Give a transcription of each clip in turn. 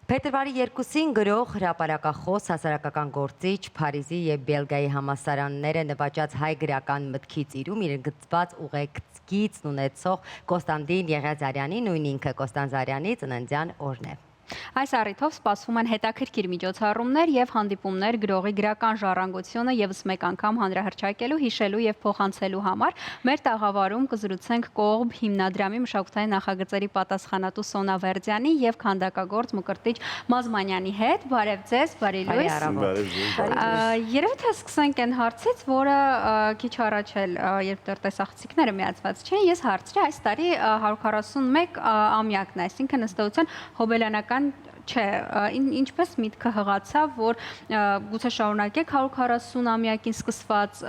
Փետրվարի 2-ին գրող, հրապարակախոս, հասարակական գործիչ, Փարիզի և Բելգիայի համալսարանները նվաճած հայ գրական մտքից իրում իրգծված ուղեկցիցն ունեցող Կոստանդին Եղիազարյանի, նույն ինքը Կոստանդզարյանի ծննդյան օրն է։ Այս առիթով սպասվում են հետաքրքիր միջոցառումներ և հանդիպումներ գրողի գրական ժառանգությունը ևս մեկ անգամ հանրահռչակելու, հիշելու և փոխանցելու համար։ Մեր տաղավարում կզրուցենք Կողբ հիմնադրամի մշակութային նախագծերի պատասխանատու Սոնա Վերդյանի և քանդակագործ Մկրտիչ Մազմանյանի հետ։ Բարև ձեզ, բարի լույս։ Երևի թե սկսենք այն հարցից, որը քիչ առաջ էլ, երբ դեռ տեսախցիկները միացված չէին, ես հարցրի այս տարի 141 ամյակն է, այսինքն ըստ էության հոբելյանական չէ, ինչպես միտքը հղացավ, որ գուցե շարունակեք 140 ամյակին սկսված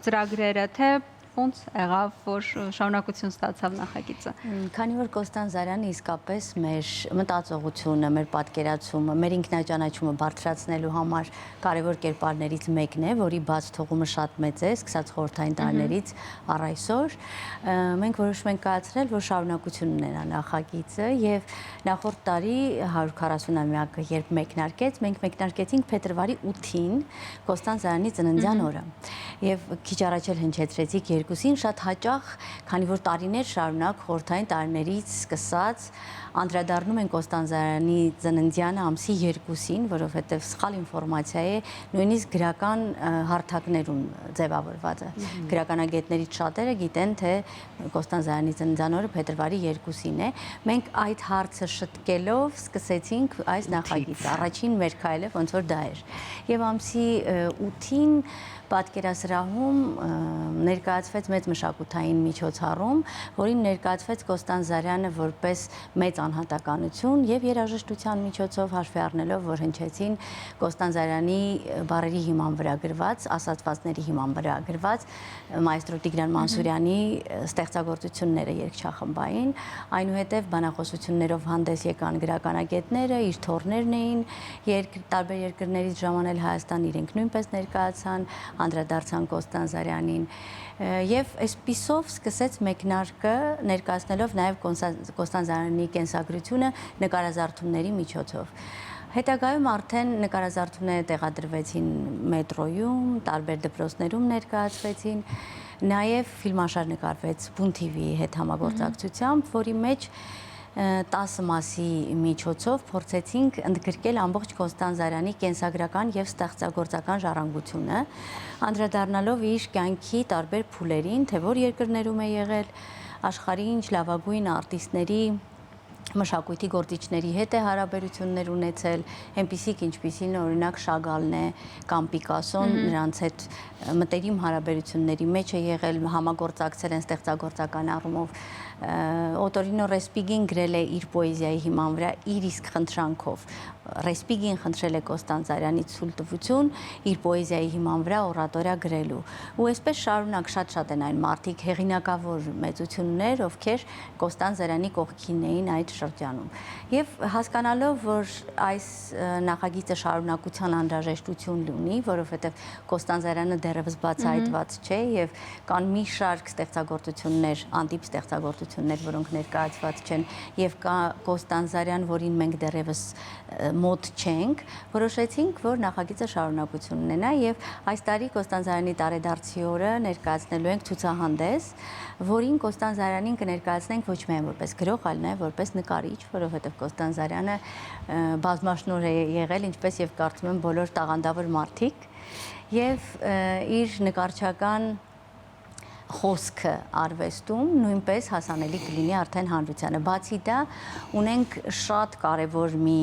ծրագրերը, թե ոնց եղավ, որ շարունակություն ստացավ նախագիծը։ Քանի որ Կոստանդզարյանը իսկապես մեր մտածողությունը, մեր պատկերացումը, մեր ինքնաճանաչումը բարձրացնելու համար կարևոր կերպարներից մեկն է, որի բաց թողումը շատ մեծ է, սկսած խորհրդային տարիներից առ այսօր, մենք որոշում ենք կայացրել, որ շարունակություն ունենա նախագիծը եւ նախորդ տարի 140-ամյակը երբ մեկնարկեց, մենք մեկնարկեցինք փետրվարի 8-ին Կոստանդզարյանի ծննդյան օրը։ Եվ քիչ առաջ էլ հնչեցրեցիք երկուսին շատ հաճախ, քանի որ տարիներ շարունակ խորհրդային տարիներից սկսած անդրադառնում են Կոստանդզարյանի ծննդյանը ամսի 2-ին, որովհետև սխալ ինֆորմացիա է, նույնիսկ գրական հարթակներում ձևավորված է։ Գրականագետներից շատերը գիտեն, թե Կոստանդզարյանի ծննդյան օրը փետրվարի 2-ին է։ Մենք այդ հարցը շտկելով սկսեցինք այս նախագիծը։ Առաջին մեր քայլը ոնց որ դա էր։ Եվ ամսի 8-ին պատկերասրահում ներկայացվեց մեծ մշակութային միջոցառում, որին ներկայացվեց Կոստանդզարյանը որպես մեծ անհատականություն եւ երաժշտության միջոցով հաշվի առնելով, որ հնչեցին Կոստանդզարյանի բառերի հիման վրա գրված, ասացվածների հիման վրա գրված մայստրո Տիգրան Մանսուրյանի ստեղծագործությունները երգչախմբային, այնուհետև բանախոսություններով հանդես եկան գրականագետները, իր թոռներն էին, տարբեր երկրներից ժամանել Հայաստան, իրենք նույնպես ներկայացան, անդրադարձան Կոստանդզարյանին եւ այսպիսով սկսեց մեկնարկը ներկայացնելով նաեւ Կոստանդզարյանի կենսագրությունը նկարազարդումների միջոցով։ Հետագայում արդեն նկարազարդումները տեղադրվեցին մետրոյում, տարբեր դպրոցներում ներկայացվեցին, նաեւ ֆիլմաշար նկարվեց Բուն TV-ի հետ համագործակցությամբ, որի մեջ 10 մասի միջոցով փորձեցինք ընդգրկել ամբողջ Կոստանդզարյանի կենսագրական եւ ստեղծագործական ժառանգությունը, անդրադառնալով իր կյանքի տարբեր փուլերին, թե որ երկրներում է եղել, աշխարհի ինչ լավագույն արտիստների մշակույթի գործիչների հետ է հարաբերություններ ունեցել, այնպիսիք ինչպիսին օրինակ Շագալն է կամ Պիկասոն, նրանց հետ մտերիմ հարաբերությունների մեջ է եղել, համագործակցել են ստեղծագործական առումով։ Օտորինո Ռեսպիգին գրել է իր պոեզիայի հիման վրա իր իսկ խնդրանքով։ Ռեսպիգին խնդրել է Կոստանդզարյանից ցույցտվություն իր պոեզիայի հիման վրա օրատորիա գրելու։ Ու այսպես շարունակ շատ են այն մարդիկ հեղինակավոր մեծություններ, ովքեր Կոստանդզարյանի կողքին էին այդ շրջանում։ Եվ հասկանալով, որ այս նախագիծը շարունակության անհրաժեշտություն ունի, որովհետև Կոստանդզարյանը դեռևս բացահայտված չէ եւ կան մի շարք ստեղծագործություններ, անտիպ ստեղծագործություններ, որոնք ներկայացված չեն, եւ կա Կոստանդզարյան, որին մենք դեռևս մոտ չենք, որոշեցինք, որ նախագիծը շարունակություն ունենա եւ այս տարի Կոստանդզարյանի տարեդարձի օրը ներկայացնելու ենք ցուցահանդես, որին Կոստանդզարյանին կներկայացնենք ոչ միայն որպես գրող, այլ նաեւ որպես նկարիչ, որովհետեւ Կոստանդզարյանը բազմաշնորհ է եղել, ինչպես եւ կարծում եմ բոլոր տաղանդավոր մարդիկ, եւ իր նկարչական խոսքը արվեստում նույնպես հասանելի կլինի արդեն հանրությանը։ Բացի դա, ունենք շատ կարևոր մի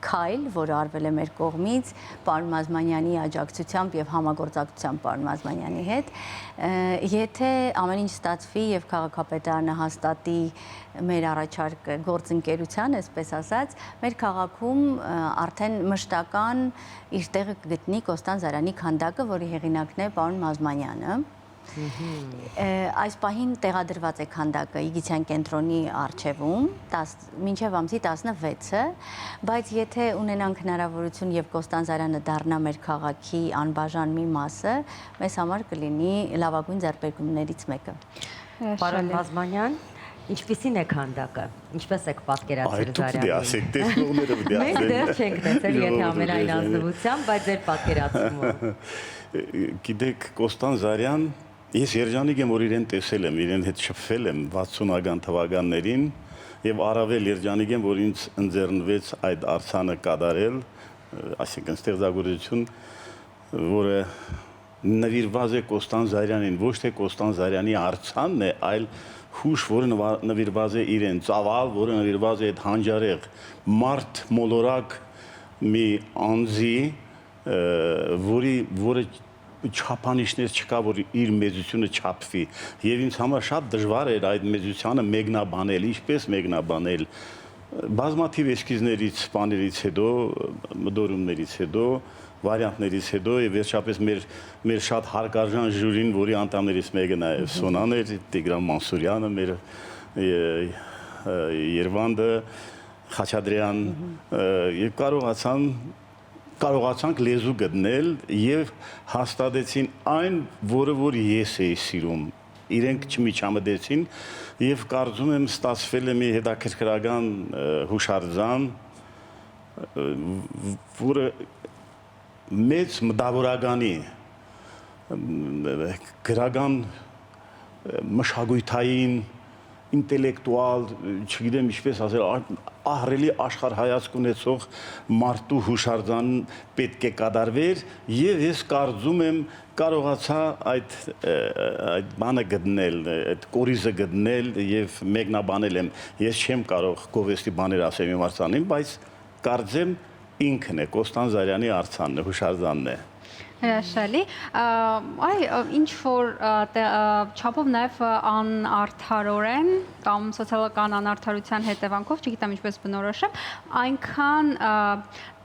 քայլ, որը արվել է մեր կողմից, պարոն Մազմանյանի աջակցությամբ եւ համագործակցությամբ պարոն Մազմանյանի հետ, եթե ամեն ինչ ստացվի եւ քաղաքապետարանը հաստատի մեր առաջարկը գործընկերության, այսպես ասած, մեր քաղաքում արդեն մշտական իր տեղը կգտնի Կոստանդզարյանի քանդակը, որի հեղինակն է պարոն Մազմանյանը։ Այս պահին տեղադրված է քանդակը Իգիթյան կենտրոնի առջևում մինչև ամսի 16-ը, բայց եթե ունենանք հնարավորություն եւ Կոստանդզարյանը դառնա մեր քաղաքի անբաժան մի մասը, մեզ համար կլինի լավագույն ձեռքբերումներից մեկը։ Պարոն Մազմանյան, Ինչպիսին է քանդակը։ Ինչպես եք պատկերացրել Այդ դուք դե Զարյանին։ ասեք, տեսնողները դե ասեն։ Մենք դեռ չենք տեսել, եթե Ժողովուրդը ամենայն դե ազնվությամբ, բայց ձեր պատկերացումը։ Գիտեք, Կոստան Զարյան, ես երջանիկ եմ, որ իրեն տեսել եմ, իրեն հետ շփվել եմ 60-ական թվականներին եւ առավել երջանիկ եմ, որ ինձ ընձեռնվեց այդ արձանը կատարել, այսինքն ստեղծագործություն, որը նվիրված է Կոստան Զարյանին, ոչ թե Կոստան Զարյանի արձանն է, այլ հուշ, որը նվիրված է իրեն, ծավալ, որը նվիրված է այդ հանջարեղ մարդ մոլորակ մի անձի, որը չափանիշներ չկա, որ իր մեծությունը չափվի։ Եվ ինձ համար շատ դժվար էր այդ մեծությանը մեկնաբանել, ինչպես մեկնաբանել։ Բազմաթիվ էսքիզներից, բաներից հետո, մտորումներից հետո, վարիանտներից հետո եւ վերջապես մեր շատ հարգարժան ժյուրին, որի անդամներից մեկը նաեւ Սոնան էր, Տիգրան Մանսուրյանը, մեր Երվանդը, Խաչատրյան, եւ կարողացանք լեզու գտնել եւ հաստատեցին այն, որը որ ես էի սիրում։ Իրենք չմիջամտեցին եւ կարծում եմ ստացվել է մի հետաքրքրական հուշարձան, որը մեծ մտավորականի գրական մշակութային ինտելեկտուալ, չգիտեմ ինչպես ասել, ահռելի աշխարհայացք ունեցող մարդու հուշարձան պետք է կատարվեր եւ ես կարծում եմ կարողացա այդ բանը գտնել, այդ կորիզը գտնել եւ մեկնաբանել եմ։ Ես չեմ կարող գովեստի բաներ ասել իմ արձանին, բայց կարծեմ ինքն է Կոստան Զարյանի արձանն է, հուշարձանն է։ Հրաշալի, այ ինչ որ չափով նաև անարդարորեն կամ սոցիալական անարդարության հետևանքով, չգիտեմ ինչպես բնորոշեմ, այնքան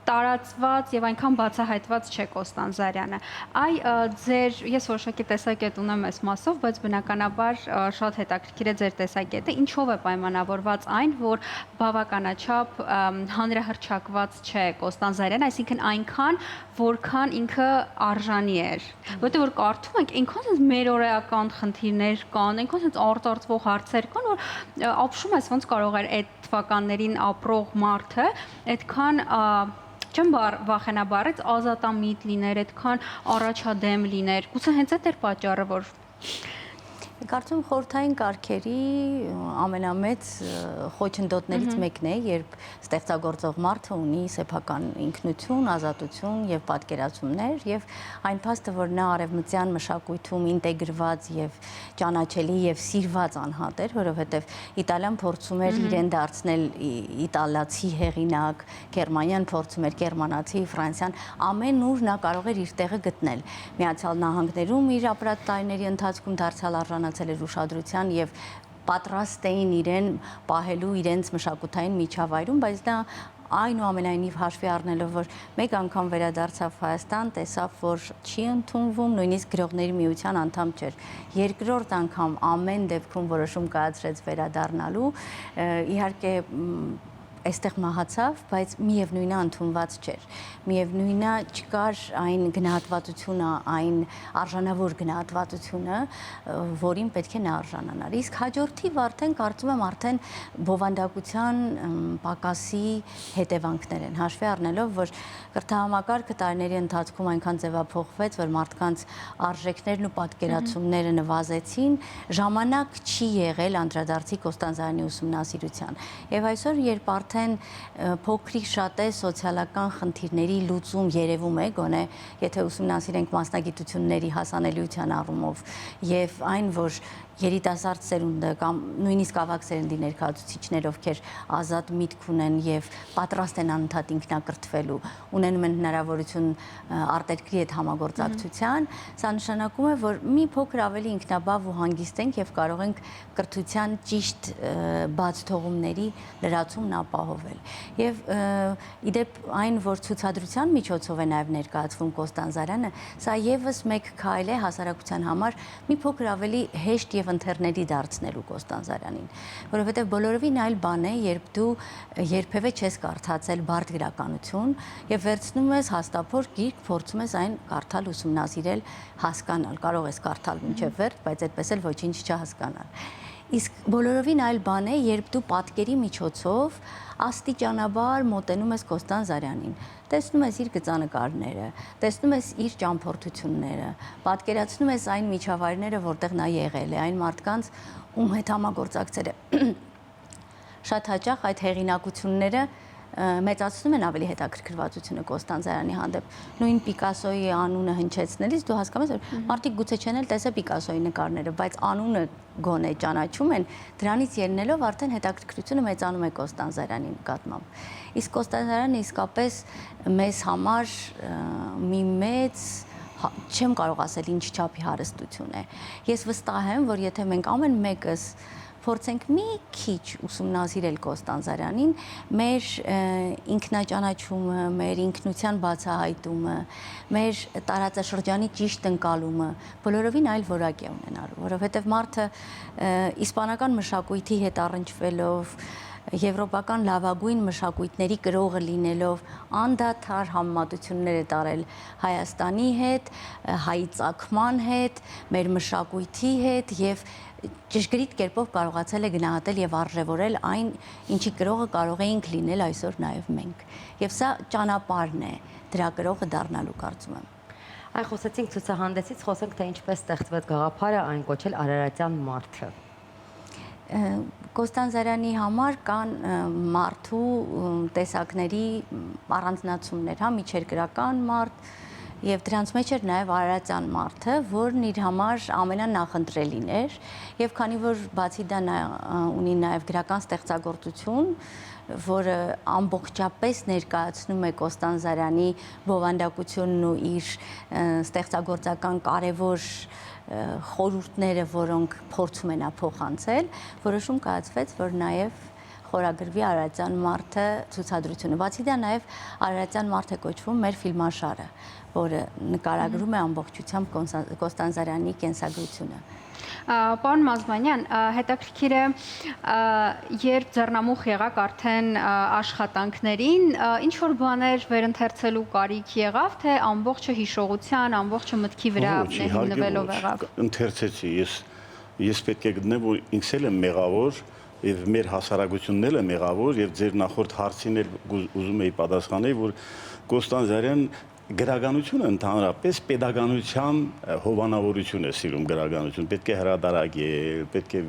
տարածված եւ այնքան բացահայտված չէ Կոստան Զարյանը։ Ես որոշակի տեսակետ ունեմ այս մասով, բայց բնականաբար շատ հետաքրքիր է ձեր տեսակետը։ Ինչով է պայմանավորված այն, որ բավականաչափ հանրահռչակված չէ Կոստան Զարյանը, այսինքն այնքան, որքան ինքը արժանի էր։ Որտեղ որ կարդում ենք, այնքան մերօրեական խնդիրներ կան, այնքան արտարծվող հարցեր կան, որ ապշում ես ոնց կարող էր այդ թվականներին ապրող մարդը այդքան չեմ վախենա բառից ազատամիտ լիներ, այդքան առաջադեմ լիներ։ Գուցե հենց այդ էր պատճառը, որ Կարծում խորհրդային կարգերի ամենամեծ խոչընդոտներից մեկն է, երբ ստեղծագործող մարդը ունի սեփական ինքնություն, ազատություն եւ պատկերացումներ եւ այն փաստը, որ նա արևմտյան մշակույթում ինտեգրված եւ ճանաչելի եւ սիրված անհատ էր, որովհետեւ Իտալիան փորձում էր իրեն դարձնել իտալացի հեղինակ, Գերմանիան փորձում էր գերմանացի, Ֆրանսիան, ամենուր նա կարող էր իր տեղը գտնել։ Միացյալ Նահանգներում իր ապրած տարիների ընթացքում դարձյալ արժանացել էր ուշադրության եւ պատրաստ էին իրեն պահելու իրենց մշակութային միջավայրում, բայց դա այնուամենայնիվ հաշվի առնելով, որ մեկ անգամ վերադարձավ Հայաստան, տեսավ, որ չի ընդունվում, նույնիսկ գրողների միության անդամ չէր։ Երկրորդ անգամ ամեն դեպքում որոշում կայացրեց վերադառնալու, իհարկե այստեղ մահացավ, բայց միևնույնն է ընդունված չէր։ Միևնույնն է չկար այն գնահատվածությունը, այն արժանավոր գնահատվածությունը, որին պետք է նա արժանանար։ Իսկ հաջորդիվ արդեն կարծում եմ արդեն բովանդակության պակասի հետևանքներ են, հաշվի առնելով, որ կրթահամակարգը տարիների ընթացքում այնքան ձևափոխվեց, որ մարդկանց արժեքներն ու պատկերացումները նվազեցին, ժամանակ չի եղել անդրադարձի Կոստան Զարյանի ուսումնասիրության։ Եվ այսօր, երբ արդեն փոքրիկ շատ է սոցիալական խնդիրների լուծում երևում է, գոնե եթե ուսումնասիրենք մասնագիտությունների հասանելիության առումով եւ այն, որ երիտասարդ սերունդը կամ նույնիսկ ավագ սերնդի ներկայացուցիչներ, ովքեր ազատ միտք ունեն եւ պատրաստ են անընդհատ ինքնակրթվելու, ունենում են հնարավորություն արտերկրի հետ համագործակցության, սա նշանակում է, որ մի փոքր ավելի ինքնաբավ ու հանգիստ ենք եւ կարող ենք կրթության ճիշտ բաց թողումների լրացումն ապահովել։ Եվ իդեպ այն, որ ցուցադրության միջոցով է նաեւ ներկայացվում Կոստան Զարյանը, սա եւս մեկ քայլ է հասարակության համար մի փոքր ավելի հեշտ եւ ընթերների դարձնելու Կոստան Զարյանին, որովհետեւ բոլորովին այլ բան է, երբ դու երբևէ չես կարդացել բարդ գրականություն եւ վերցնում ես հաստափոր գիրք, փորձում ես այն կարդալ, ուսումնասիրել, հասկանալ, կարող ես կարդալ մինչեւ վերջ, բայց այդպես էլ ոչինչ չհասկանալ։ Իսկ բոլորովին այլ բան է, երբ դու պատկերի միջոցով աստիճանաբար մոտենում ես Կոստան Զարյանին, տեսնում ես իր գծանկարները, տեսնում ես իր ճամփորդությունները, պատկերացնում ես այն միջավայրները, որտեղ նա եղել է, այն մարդկանց, ում հետ համագործակցել է։ Շատ հաճախ այդ հեղինակությունները մեծացնում են ավելի հետաքրքրվածությունը Կոստան Զարյանի հանդեպ։ Նույն Պիկասոյի անունը հնչեցնելիս դու հասկանում ես, որ մարդիկ գուցե չեն էլ տեսել Պիկասոյի նկարները, բայց անունը գոնե ճանաչում են, դրանից ելնելով արդեն հետաքրքրությունը մեծանում է Կոստան Զարյանի նկատմամբ։ Իսկ Կոստան Զարյանը իսկապես մեզ համար մի մեծ չեմ կարող ասել ինչ չափի հարստություն է։ Ես վստահ եմ, որ եթե մենք ամեն մեկս փորձենք մի քիչ ուսումնասիրել Կոստան Զարյանին, մեր ինքնաճանաչումը, մեր ինքնության բացահայտումը, մեր տարածաշրջանի ճիշտ ընկալումը բոլորովին այլ որակ է ունենալու, որովհետև մարդը իսպանական մշակույթի հետ առնչվելով, եվրոպական լավագույն մշակույթների կրողը լինելով անդադար համեմատություններ է տարել Հայաստանի հետ, հայի ծագման հետ, մեր մշակույթի հետ եւ ճշգրիտ կերպով կարողացել է գնահատել եւ արժևորել այն, ինչի կրողը կարող էինք լինել այսօր նաեւ մենք։ Եվ սա ճանապարհն է դրա կրողը դառնալու, կարծում եմ։ Այ խոսեցինք ցուցահանդեսից, խոսենք թե ինչպես ստեղծվեց գաղափարը այն կոչել Արարատյան մարդը։ Կոստան Զարյանի համար կան մարդու տեսակների առանձնացումներ, հա, միջերկրական մարդ եւ դրանց մեջ էր նաեւ Արարատյան մարդը, որն իր համար ամենանախընտրելին էր եւ քանի որ բացի դա ունի նաեւ գրական ստեղծագործություն, որը ամբողջապես ներկայացնում է Կոստան Զարյանի բովանդակությունն ու իր ստեղծագործական կարևոր խորհուրդները, որոնք փորձում են փոխանցել, որոշում կայացվեց, որ նաև խորագրվի Արարատյան մարդը ցուցադրությունը։ Բացի դա նաև Արարատյան մարդ է կոչվում մեր ֆիլմաշարը, որը նկարագրում է ամբողջությամբ Կոստան Զարյանի կենսագրությունը։ Պարոն Մազմանյան, հետաքրքիր է, երբ ձեռնամուխ եղաք արդեն աշխատանքներին, ինչ որ բաներ վերընթերցելու կարիք եղավ, թե ամբողջը հիշողության, ամբողջը մտքի վրա հիմնվելով եղավ։ Ընթերցեցի, ես պետք է գտնեմ, որ ինքս էլ եմ մեղավոր եւ մեր հասարակությունն էլ է մեղավոր եւ ձեր նախորդ հարցին էլ ուզում էի պատասխանել, որ Կոստան Զարյան գրականությունը ընդհանրապես pedagogical հովանավորություն է սիրում գրականություն, պետք է հրատարակել, պետք է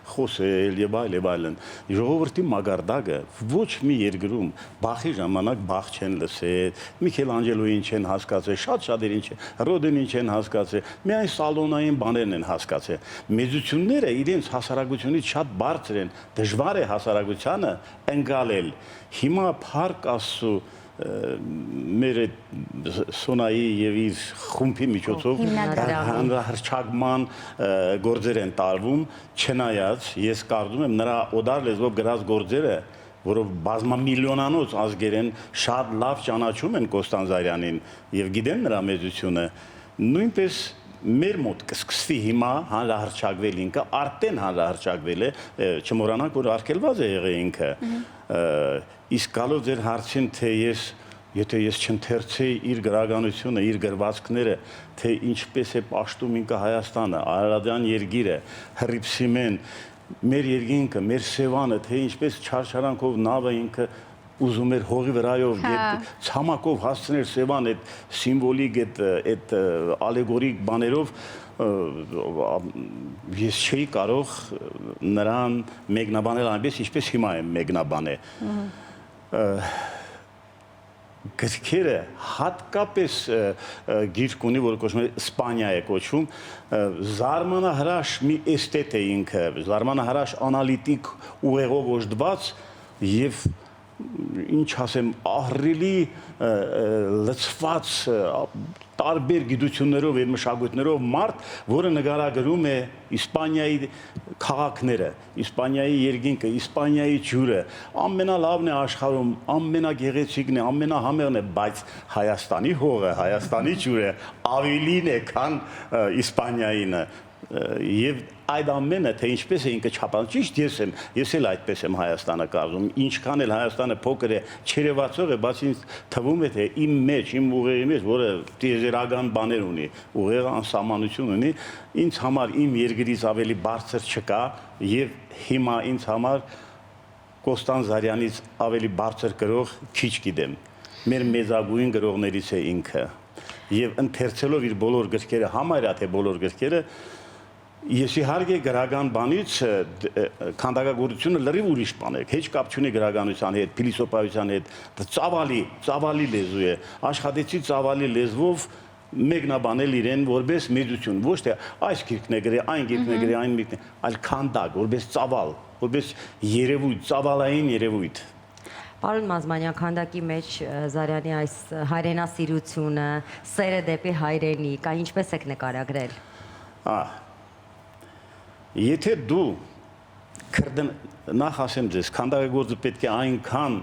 խոսել եւ այլն։ Ժողովրդի մագարտակը ոչ մի երկրում Բախի ժամանակ Բախ չեն լսել, Միքելանջելոյին չեն հասկացել, շատ-շատերին չեն, Ռոդենին չեն հասկացել, միայն սալոնային բաներն են հասկացել։ Մեծությունները իրենց հասարակությունից շատ բարձր են, դժվար է հասարակությանը ընկալել։ Հիմա Փառք Աստծո մեր Սոնայի եւ իր խումբի միջոցով հանրահրճակման գործեր են տարվում, չնայած ես կարծում եմ նրա օդար լեզվով գրած գործերը, որով բազմամիլիոնանոց ազգեր են, շատ լավ ճանաչում են Կոստան Զարյանին եւ գիտեն նրա մեծությունը, նույնպես մեր մոտ կսկսվի հիմա հանրահրճակվել ինքը, արդեն հանրահրճակվել է, չմոռանանք, որ արգելված է եղել ինքը։ Իսկ գալով ձեր հարցին, թե եթե ես չընթերցեի իր գրականությունը, իր գրվածքները, թե ինչպես է պաշտում ինքը Հայաստանը, Արարատյան երկիրը, Հռիփսիմեն, մեր երկինքը, մեր Սևանը, թե ինչպես չարչարանքով նավը ինքը ուզում էր հողի վրայով ցամաքով հասցնել Սևան այդ սիմվոլիկ այդ ալեգորիկ բաներով ես չի կարող նրան մեկնաբանել այնպես ինչպես հիմա եմ մեկնաբանել գրքերը հատկապես գիրք ունի, որ կոչվում է Իսպանիա է կոչվում, զարմանահրաշ մի էսթետ է ինքը, զարմանահրաշ անալիտիկ ուղեղով օժտված եւ ինչ ասեմ, ահռելի լցված տարբեր գիտություններով եւ մշակույթներով մարդ, որը նկարագրում է Իսպանիայի քաղաքները, Իսպանիայի երկինքը, Իսպանիայի ջուրը, ամենալավն է աշխարհում, ամենագեղեցիկն է, ամենահամեղն է, բայց Հայաստանի հողը, Հայաստանի ջուրը ավելին է, քան Իսպանիայինը։ Եվ այդ ամենը թե ինչպես է ինքը չափած ճիշտ ես էլ այդպես եմ Հայաստանը կարծում ինչքան էլ Հայաստանը փոքր է չերևացող է բայց ինձ թվում է թե իմ մեջ իմ ուղեղի մեջ որը տիեզերական բաներ ունի ուղեղը անսահմանություն ունի ինձ համար իմ երկրից ավելի բարձր չկա եւ հիմա ինձ համար Կոստան Զարյանից ավելի բարձր գրող քիչ գիտեմ մեր մեծագույն գրողներից է ինքը եւ ընթերցելով իր բոլոր գրքերը համարյա թե բոլոր գրքերը Ես իհարկե գրական բանից քանդակագործությունը լրիվ ուրիշ բան է, հեչ կապ չունի գրականության հետ, փիլիսոփայության հետ, ծավալի լեզու է, աշխատեցի ծավալի լեզվով մեկնաբանել իրեն որպես մեծություն, ոչ թե այս գիրքն է գրել, այն գիրքն է գրել, այն մեկն է, այլ քանդակ, որպես ծավալ, որպես երևույթ, ծավալային երևույթ։ Պարոն Մազմանյան, քանդակի մեջ Զարյանի այս հայրենասիրությունը, սերը դեպի հայրենիք, այն ինչպես եք նկարագրել։ Եթե դու նախ ասեմ ձեզ, քանդակագործը պետք է այնքան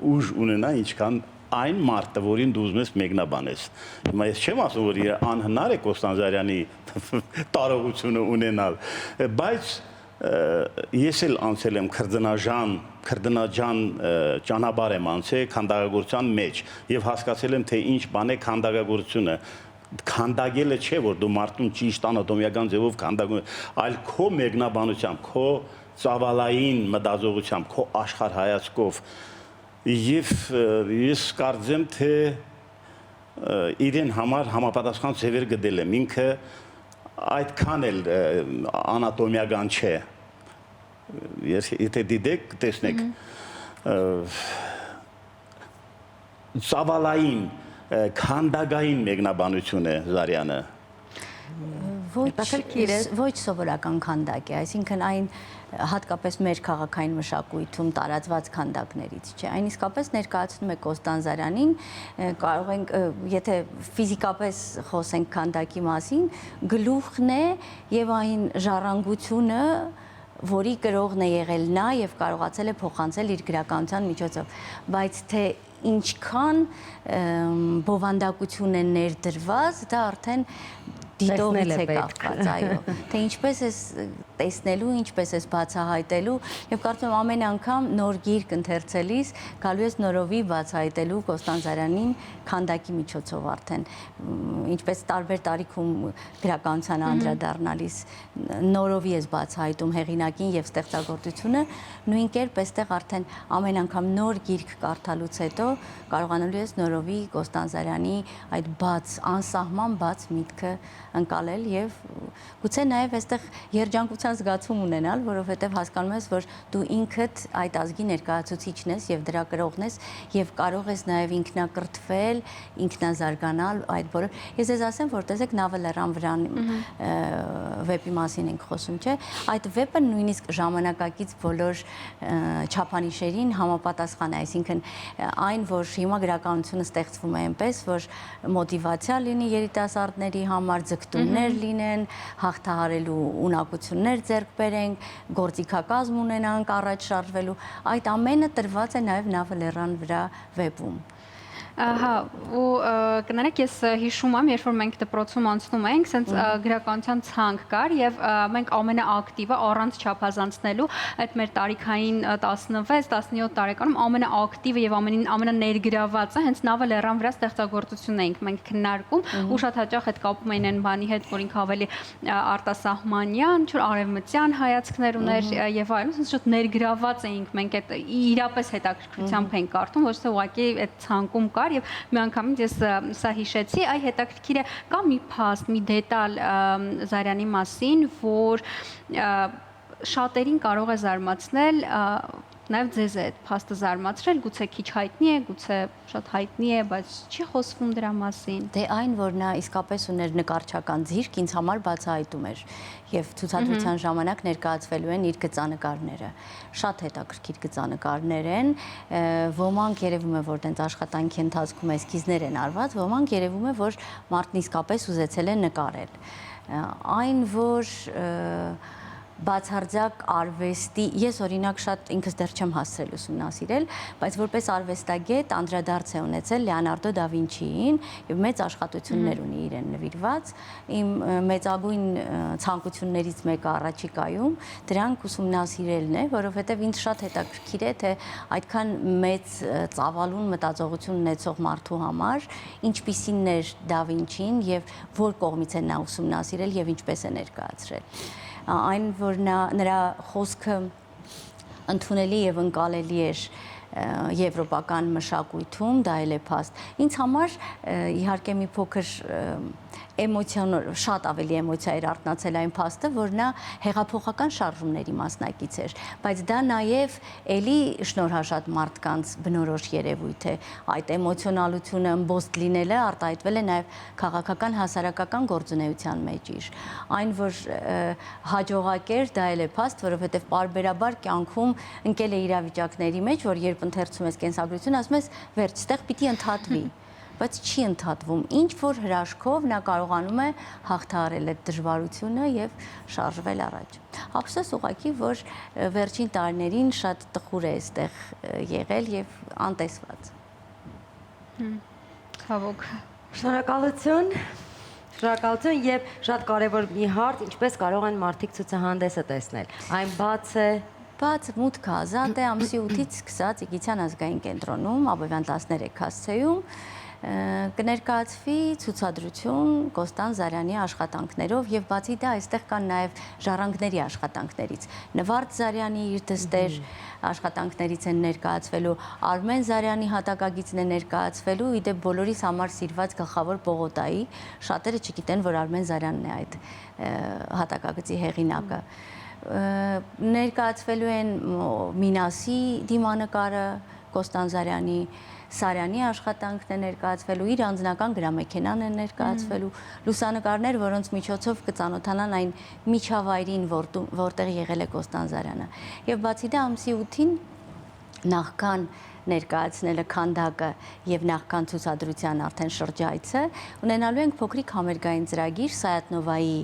ուժ ունենա, ինչքան այն մարդը, որին դու ուզում ես մեկնաբանես։ Հիմա ես չեմ ասում, որ անհնար է Կոստան Զարյանի տարողությունը ունենալ, բայց ես էլ անցել եմ քրդնաջան ճանապարհ եմ անցել քանդակագործության մեջ եւ հասկացել եմ թե ինչ բան է քանդակագործությունը քանդագելը չէ որ դու մարդուն ճիշտ անատոմիական ձևով քանդակում այլ քո մեկնաբանությամբ քո ծավալային մտածողությամբ քո աշխարհ հայացքով եւ ես կարծեմ թե իրեն համար համապատասխան ձևեր գտել եմ ինքը այդքան էլ անատոմիական չէ եթե դիտեք տեսնեք ծավալային քանդակային մեկնաբանություն է Զարյանը ոչ սովորական քանդակ է այսինքն այն հատկապես մեր քաղաքային մշակույթում տարածված քանդակներից չէ այն իսկապես ներկայացնում է Կոստան Զարյանին կարող ենք եթե ֆիզիկապես խոսենք քանդակի մասին գլուխն է եւ այն ժառանգությունը որի գրողն է եղել նա եւ կարողացել է փոխանցել իր գրականության միջոցով բայց թե ինչքան բովանդակություն է ներդրված դա արդեն դիտողից է կախված, այո, թե ինչպես ես տեսնելու, ինչպես ես բացահայտելու եւ կարծում եմ ամեն անգամ նոր գիրք ընթերցելիս գալու ես նորովի բացահայտելու Կոստան Զարյանին քանդակի միջոցով արդեն ինչպես տարբեր տարիքում գրականության անդրադառնալիս նորովի ես բացահայտում հեղինակին եւ ստեղծագործությունը նույն կերպ այստեղ արդեն ամեն անգամ նոր գիրք կարդալուց հետո կարողանալու ես նորովի Կոստան Զարյանի այդ բաց անսահման բաց միտքը ընկալել եւ գուցե նաեւ այստեղ երջանկության զգացում ունենալ, որովհետեւ հասկանում ես, որ դու ինքդ այդ ազգի ներկայացուցիչն ես եւ դրա կրողն ես եւ կարող ես նաեւ ինքնակրթվել, ինքնազարգանալ այդ բոլոր։ Ես ձեզ ասեմ, որ տեսեք նավը լեռան վրան վեպի մասին ենք խոսում, չէ՞։ Այդ վեպը նույնիսկ ժամանակակից բոլոր չափանիշերին համապատասխան է, այսինքն այն, որ հիմա գրականությունը ստեղծվում է այնպես, որ մոտիվացիա լինի երիտասարդների համար ձգտումներ լինեն, հաղթահարելու ունակություններ ձեռք բերենք, գործիքակազմ ունենանք առաջ շարժվելու, այդ ամենը տրված է նաև նավը լեռան վրա վեպում։ Հա, ու կներեք ես հիշում եմ, երբ որ մենք դպրոցում անցնում ենք, սենց գրականության ցանկ կար եւ մենք ամենաակտիվը առանց չափազանցնելու այդ մեր տարիքային 16-17 տարեկանում ամենաակտիվը եւ ամենաներգրավվածը հենց նավը լեռան վրա ստեղծագործությունն էինք մենք քննարկում ու շատ հաճախ այդ կապում էին այն բանի հետ, որ ինքը ավելի արտասահմանյան, ինչ որ արևմտյան հայացքներ ուներ եւ այլն, սենց շատ ներգրավված էինք մենք այդ իրապես հետաքրքրությամբ ենք կարդում, ոչ թե ուղղակի այդ ցանկում կար եւ մի անգամից ես սա հիշեցի, այ հետաքրքիր է կա մի փաստ, մի դետալ Զարյանի մասին, որ շատերին կարող է զարմացնել, նաեւ ձեզ է այդ փաստը զարմացրել, գուցե քիչ հայտնի է, գուցե շատ հայտնի է, բայց չի խոսվում դրա մասին։ Դե այն, որ նա իսկապես ուներ նկարչական ձիրք, ինձ համար բացահայտում էր եւ ցուցադրության ժամանակ ներկայացվելու են իր գծանկարները։ Շատ հետաքրքիր գծանկարներ են, ոմանք երևում է, որ տենց աշխատանքի ընթացքում էսքիզներ են արված, ոմանք երևում է, որ մարդն իսկապես ուզեցել է նկարել։ Այն, որ բացարձակ արվեստի, ես օրինակ շատ ինքս դեռ չեմ հասցրել ուսումնասիրել, բայց որպես արվեստագետ անդրադարձ է ունեցել Լեոնարդո դա Վինչիին եւ մեծ աշխատություններ ունի իրեն նվիրված։ Իմ մեծագույն ցանկություններից մեկը առաջիկայում դրանք ուսումնասիրելն է, որովհետեւ ինձ շատ հետաքրքիր է, թե այդքան մեծ ծավալուն մտածողություն ունեցող մարդու համար ինչպիսին էր դա Վինչին եւ որ կողմից է նա ուսումնասիրել եւ ինչպես է ներկայացրել։ Այն, որ նրա խոսքը ընդունելի եւ ընկալելի էր եվրոպական մշակույթում, դա էլ է փաստ։ Ինձ համար իհարկե մի փոքր շատ ավելի էմոցիա էր արտնացել այն փաստը, որ նա հեղափոխական շարժումների մասնակից էր, բայց դա նաև էլի շնորհաշատ մարդկանց բնորոշ երևույթ է։ Այդ էմոցիոնալությունը ըմբոստ լինելը արտահայտվել է նաև քաղաքական հասարակական գործունեության մեջ իր։ Այն, որ հաջողակ էր, դա էլ է փաստ, որովհետև պարբերաբար կյանքում ընկել է իրավիճակների մեջ, որ երբ ընթերցում ես կենսագրություն, ասում ես վերջ, ստեղ պիտի ընդհատվի, բայց չի ընդհատվում։ Ինչ որ հրաշքով նա կարողանում է հաղթահարել այդ դժվարությունը եւ շարժվել առաջ։ Ափսոս ուղղակի, որ վերջին տարիներին շատ տխուր է այստեղ եղել եւ անտեսված։ Ցավոք։ Շնորհակալություն։ Շնորհակալություն եւ շատ կարեւոր մի հարց, ինչպես կարող են մարդիկ ցուցահանդեսը տեսնել։ Այն բաց է Բաց մուտքը ազատ է ամսի 8-ից սկսած Իգիթյան ազգային կենտրոնում, Աբովյան 13 հասցեում կներկայացվի ցուցադրություն Կոստան Զարյանի աշխատանքներով եւ բացի դա այստեղ կան նաեւ ժառանգների աշխատանքներից Նվարդ Զարյանի իր դստեր աշխատանքներից են ներկայացվելու Արմեն Զարյանի հատակագիծն է ներկայացվելու իդեպ բոլորիս համար սիրված գլխավոր պողոտայի շատերը չգիտեն որ Արմեն Զարյանն է այդ հատակագծի հեղինակը ներկայացվելու են Մինասի դիմանկարը Կոստան Զարյանի Սարյանի աշխատանքն է ներկայացվելու, իր անձնական գրամեքենան է ներկայացվելու, լուսանկարներ, որոնց միջոցով կծանոթանան այն միջավայրին, որտեղ եղել է Կոստան Զարյանը։ Եվ բացի դա ամսի 8-ին նախքան ներկայացնելը քանդակը եւ նախքան ցուցադրության արդեն շրջայցը ունենալու ենք փոքրիկ համերգային ծրագիր Սայատնովայի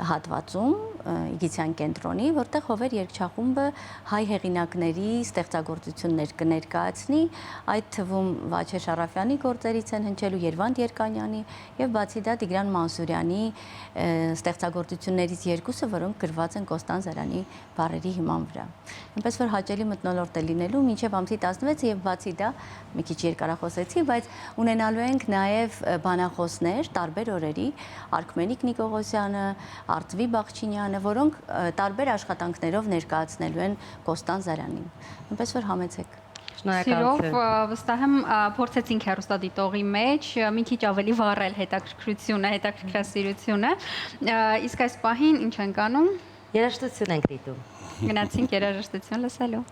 հատվածում Իգիթյան կենտրոնի, որտեղ Հովեր երգչախումբը հայ հեղինակների ստեղծագործություններ կներկայացնի, այդ թվում Վաչե Շարաֆյանի գործերից են հնչելու Երվանդ Երկանյանի եւ բացի դա Տիգրան Մանսուրյանի ստեղծագործություններից երկուսը, որոնք գրված են Կոստան Զարյանի բառերի հիման վրա։ Այնպես որ հաճելի մթնոլորտ է լինելու մինչև ամսի 16-ը եւ բացի դա մի քիչ երկարախոսեցի, բայց ունենալու ենք նաեւ բանախոսներ տարբեր օրերի Արքմենիկ Նիկողոսյանը, Արծվի Բախչինյանը, որոնք տարբեր աշխատանքներով ներկայացնելու են Կոստան Զարյանին։ Այնպես որ համեցեք։ Սիրով վստահ եմ փորձեցինք հեռուստադիտողի մեջ մի քիչ ավելի վառել հետաքրքրությունը, հետաքրքրասիրությունը, իսկ այս պահին ինչ ենք անում։ երաժշտություն ենք դիտում։ Գնացինք երաժշտություն լսելու։